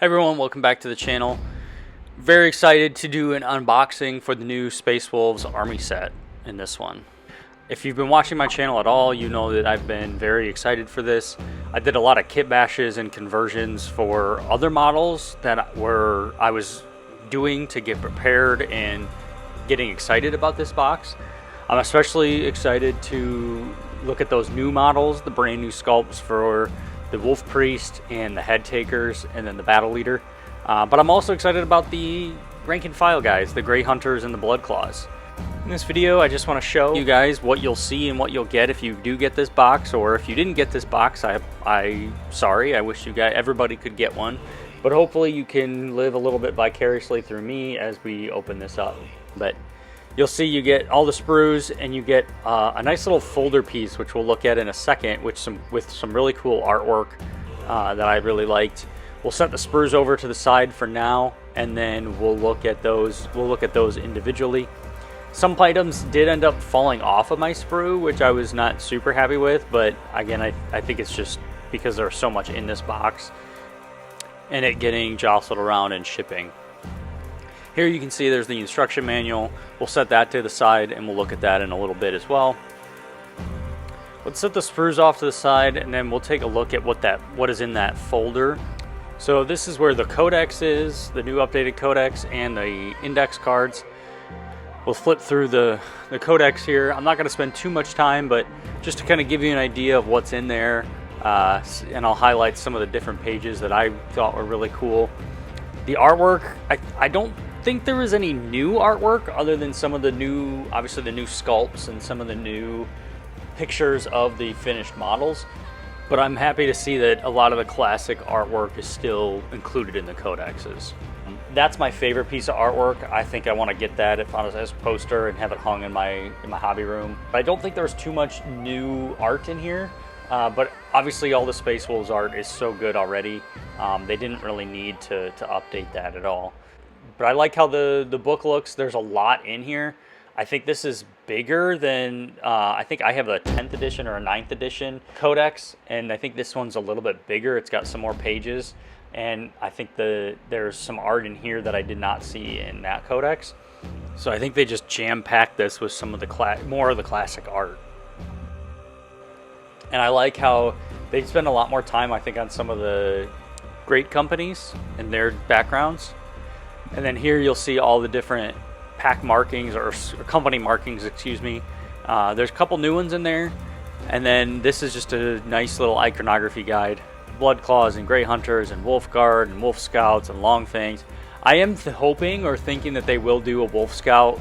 Everyone, welcome back to the channel. Very excited to do an unboxing for the new Space Wolves Army set in this one. If you've been watching my channel at all, you know that I've been very excited for this. I did a lot of kit bashes and conversions for other models that I was doing to get prepared and getting excited about this box. I'm especially excited to look at those new models, the brand new sculpts for the Wolf Priest and the Head Takers, and then the Battle Leader. But I'm also excited about the rank and file guys, the Grey Hunters and the Blood Claws. In this video, I just want to show you guys what you'll see and what you'll get if you do get this box, or if you didn't get this box, sorry. I wish everybody could get one. But hopefully you can live a little bit vicariously through me as we open this up. But you'll see you get all the sprues, and you get a nice little folder piece, which we'll look at in a second, with some really cool artwork that I really liked. We'll set the sprues over to the side for now, and then we'll look at those. We'll look at those individually. Some items did end up falling off of my sprue, which I was not super happy with, but again, I think it's just because there's so much in this box and it getting jostled around and shipping. Here you can see there's the instruction manual. We'll set that to the side and we'll look at that in a little bit as well. Let's set the sprues off to the side, and then we'll take a look at what is in that folder. So this is where the codex is, the new updated codex, and the index cards. We'll flip through the codex here. I'm not going to spend too much time, but just to kind of give you an idea of what's in there, and I'll highlight some of the different pages that I thought were really cool. The artwork, I don't think there was any new artwork other than some of the new, obviously the new sculpts and some of the new pictures of the finished models, but I'm happy to see that a lot of the classic artwork is still included in the codexes. That's my favorite piece of artwork. I think I want to get that as a poster and have it hung in my hobby room. But I don't think there's too much new art in here, but obviously all the Space Wolves art is so good already. They didn't really need to update that at all. But I like how the book looks. There's a lot in here. I think this is bigger than, I think I have a 10th edition or a 9th edition codex, and I think this one's a little bit bigger. It's got some more pages, and I think there's some art in here that I did not see in that codex. So I think they just jam-packed this with some of the more of the classic art. And I like how they spend a lot more time, I think, on some of the great companies and their backgrounds. And then here you'll see all the different pack markings, or company markings, excuse me. There's a couple new ones in there, and then this is just a nice little iconography guide. Blood Claws and Grey Hunters and Wolf Guard and Wolf Scouts and Long Fangs. I am hoping or thinking that they will do a Wolf Scout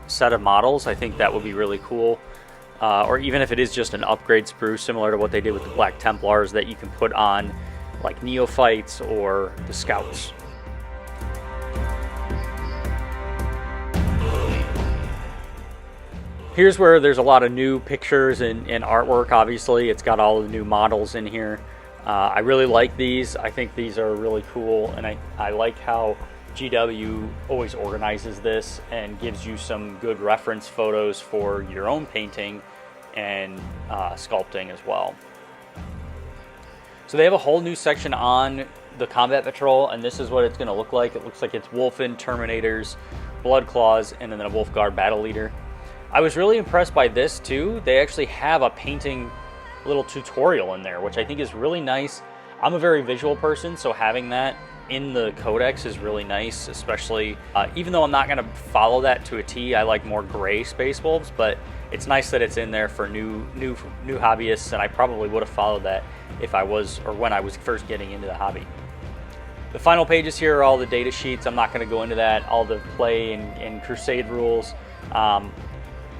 set of models. I think that would be really cool. Or even if it is just an upgrade sprue similar to what they did with the Black Templars that you can put on like Neophytes or the Scouts. Here's where there's a lot of new pictures and artwork. Obviously, it's got all the new models in here. I really like these. I think these are really cool, and I like how GW always organizes this and gives you some good reference photos for your own painting and sculpting as well. So they have a whole new section on the Combat Patrol, and this is what it's going to look like. It looks like it's Wolfen, Terminators, Blood Claws, and then a Wolf Guard Battle Leader. I was really impressed by this too. They actually have a painting little tutorial in there, which I think is really nice. I'm a very visual person, so having that in the codex is really nice, especially even though I'm not going to follow that to a T. I like more gray Space Wolves, but it's nice that it's in there for new hobbyists, and I probably would have followed that if I was, or when I was first getting into the hobby. The final pages here are all the data sheets. I'm not going to go into that, all the play and crusade rules.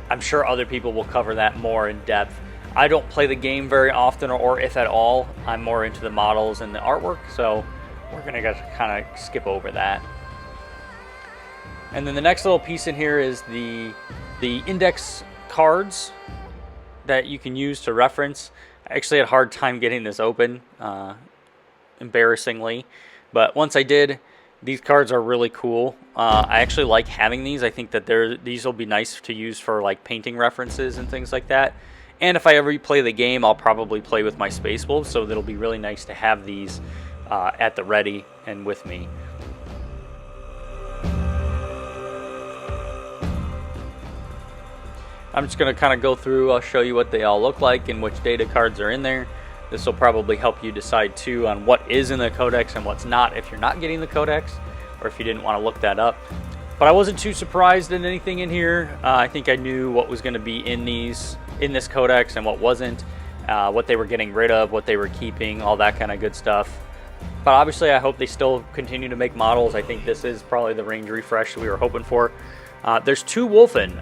I'm sure other people will cover that more in depth. I don't play the game very often, or if at all. I'm more into the models and the artwork, so we're going to kind of skip over that. And then the next little piece in here is the index cards that you can use to reference. I actually had a hard time getting this open, embarrassingly, but once I did, these cards are really cool. I actually like having these. I think that these will be nice to use for like painting references and things like that. And if I ever play the game, I'll probably play with my Space Wolves, so it'll be really nice to have these at the ready and with me. I'm just going to kind of go through, I'll show you what they all look like and which data cards are in there. This will probably help you decide too on what is in the codex and what's not if you're not getting the codex, or if you didn't want to look that up. But I wasn't too surprised in anything in here. I think I knew what was going to be in this codex and what wasn't, what they were getting rid of, what they were keeping, all that kind of good stuff. But obviously I hope they still continue to make models. I think this is probably the range refresh that we were hoping for. There's 2 Wolfen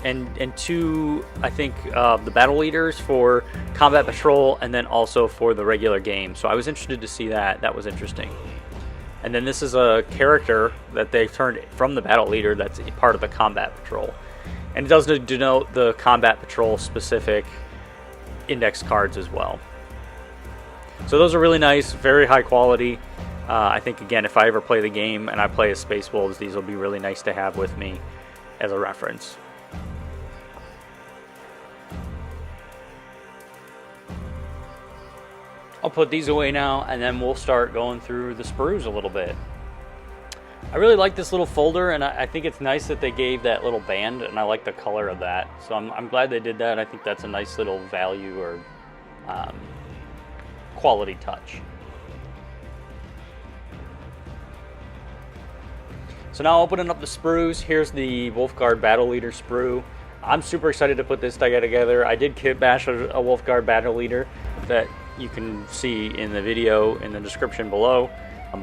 and 2, I think, the battle leaders for Combat Patrol, and then also for the regular game. So I was interested to see that. That was interesting. And then this is a character that they've turned from the battle leader that's part of the Combat Patrol. And it does denote the Combat Patrol specific index cards as well. So those are really nice, very high quality. I think, again, if I ever play the game and I play as Space Wolves, these will be really nice to have with me as a reference. I'll put these away now, and then we'll start going through the sprues a little bit. I really like this little folder, and I think it's nice that they gave that little band, and I like the color of that. So I'm glad they did that. I think that's a nice little value or quality touch. So now opening up the sprues, here's the Wolfguard Battle Leader sprue. I'm super excited to put this together. I did kit bash a Wolfguard Battle Leader that you can see in the video in the description below.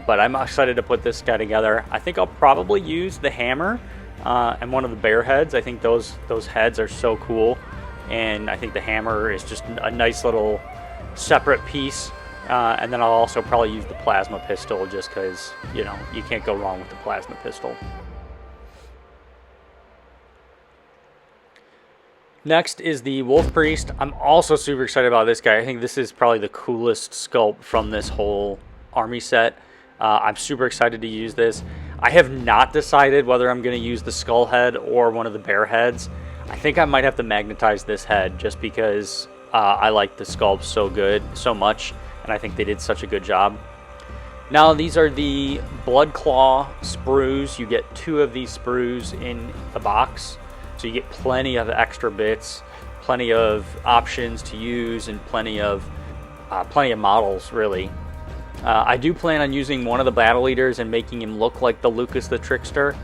But I'm excited to put this guy together. I think I'll probably use the hammer and one of the bear heads. I think those heads are so cool. And I think the hammer is just a nice little separate piece. And then I'll also probably use the plasma pistol just because, you know, you can't go wrong with the plasma pistol. Next is the Wolf Priest. I'm also super excited about this guy. I think this is probably the coolest sculpt from this whole army set. I'm super excited to use this. I have not decided whether I'm going to use the skull head or one of the bear heads. I think I might have to magnetize this head just because I like the sculpt so much. And I think they did such a good job. Now these are the Blood Claw sprues. You get 2 of these sprues in the box. So you get plenty of extra bits, plenty of options to use, and plenty of models, really. I do plan on using one of the battle leaders and making him look like the Lucas the Trickster.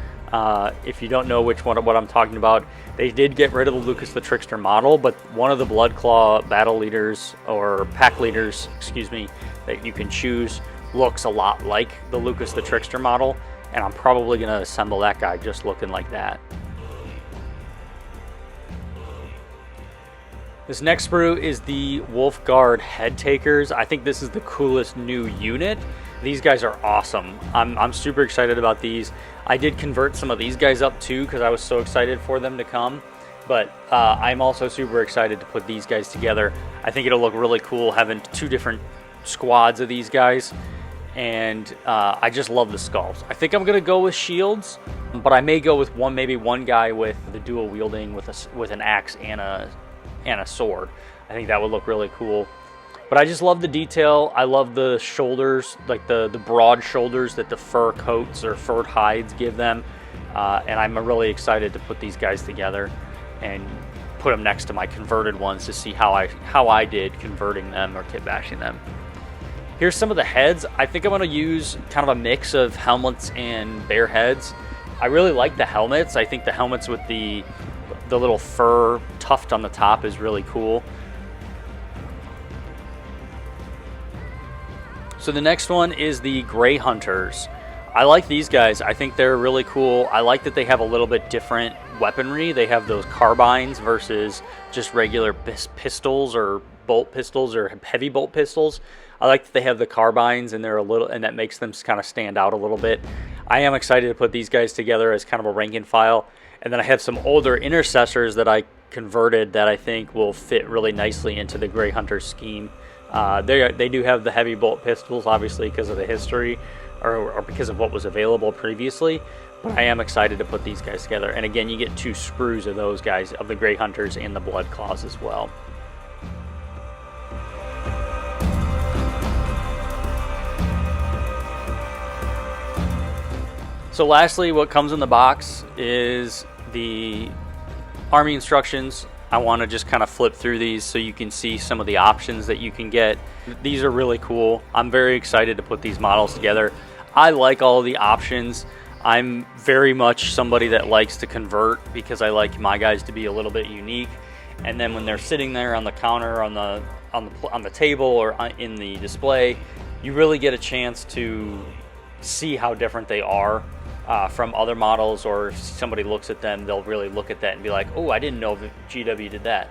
If you don't know what I'm talking about, they did get rid of the Lucas the Trickster model, but one of the Blood Claw battle leaders, or pack leaders, excuse me, that you can choose looks a lot like the Lucas the Trickster model, and I'm probably going to assemble that guy just looking like that. This next sprue is the Wolfguard Head Takers. I think this is the coolest new unit. These guys are awesome. I'm super excited about these. I did convert some of these guys up too because I was so excited for them to come. But I'm also super excited to put these guys together. I think it'll look really cool having 2 different squads of these guys. And I just love the skulls. I think I'm going to go with shields, but I may go with maybe one guy with the dual wielding with an axe and a sword. I think that would look really cool. But I just love the detail. I love the shoulders, like the broad shoulders that the fur coats or furred hides give them. And I'm really excited to put these guys together and put them next to my converted ones to see how I did converting them or kit bashing them. Here's some of the heads. I think I'm going to use kind of a mix of helmets and bear heads. I really like the helmets. I think the helmets with the little fur tuft on the top is really cool. So the next one is the Grey Hunters. I like these guys. I think they're really cool. I like that they have a little bit different weaponry. They have those carbines versus just regular pistols or bolt pistols or heavy bolt pistols. I like that they have the carbines and that makes them kind of stand out a little bit. I am excited to put these guys together as kind of a rank and file. And then I have some older intercessors that I converted that I think will fit really nicely into the Grey Hunter scheme. They do have the heavy bolt pistols, obviously, because of the history or because of what was available previously. But I am excited to put these guys together. And again, you get 2 sprues of those guys, of the Grey Hunters and the Blood Claws as well. So lastly, what comes in the box is the Army instructions. I want to just kind of flip through these so you can see some of the options that you can get. These are really cool. I'm very excited to put these models together. I like all of the options. I'm very much somebody that likes to convert because I like my guys to be a little bit unique. And then when they're sitting there on the counter, on the table, or in the display, you really get a chance to see how different they are from other models, or if somebody looks at them, they'll really look at that and be like, oh, I didn't know that GW did that.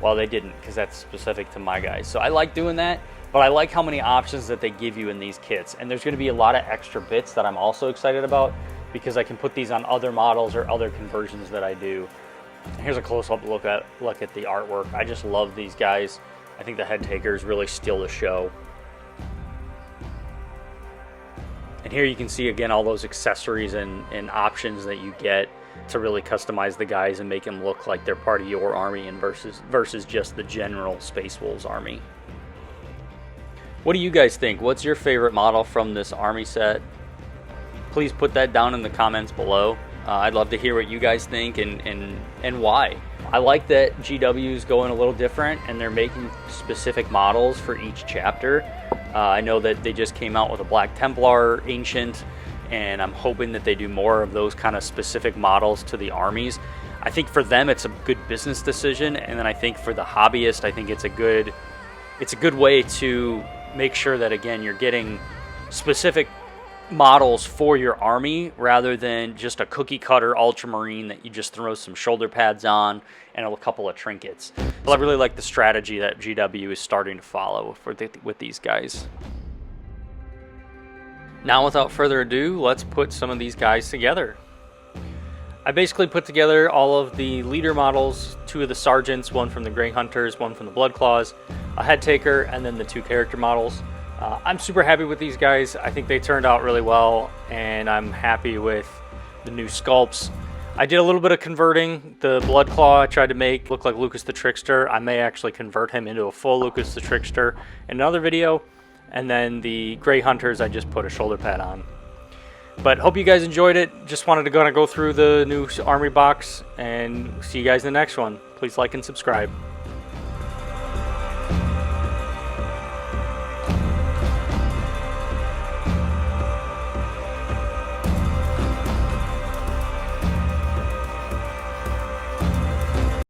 Well, they didn't, because that's specific to my guys. So I like doing that, but I like how many options that they give you in these kits. And there's going to be a lot of extra bits that I'm also excited about, because I can put these on other models or other conversions that I do. Here's a close-up look at the artwork. I just love these guys. I think the head takers really steal the show. And here you can see again all those accessories and options that you get to really customize the guys and make them look like they're part of your army, and versus just the general Space Wolves army. What do you guys think? What's your favorite model from this army set? Please put that down in the comments below. I'd love to hear what you guys think and why. I like that GW is going a little different and they're making specific models for each chapter. I know that they just came out with a Black Templar Ancient, and I'm hoping that they do more of those kind of specific models to the armies. I think for them it's a good business decision, and then I think for the hobbyist, I think it's a good way to make sure that, again, you're getting specific models for your army rather than just a cookie cutter Ultramarine that you just throw some shoulder pads on and a couple of trinkets. But I really like the strategy that GW is starting to follow with these guys. Now, without further ado, let's put some of these guys together. I basically put together all of the leader models, 2 of the sergeants, 1 from the Grey Hunters, 1 from the Blood Claws, a head taker, and then the 2 character models. I'm super happy with these guys. I think they turned out really well, and I'm happy with the new sculpts. I did a little bit of converting. The Blood Claw I tried to make look like Lucas the Trickster. I may actually convert him into a full Lucas the Trickster in another video. And then the Grey Hunters, I just put a shoulder pad on. But hope you guys enjoyed it. Just wanted to go through the new army box, and see you guys in the next one. Please like and subscribe.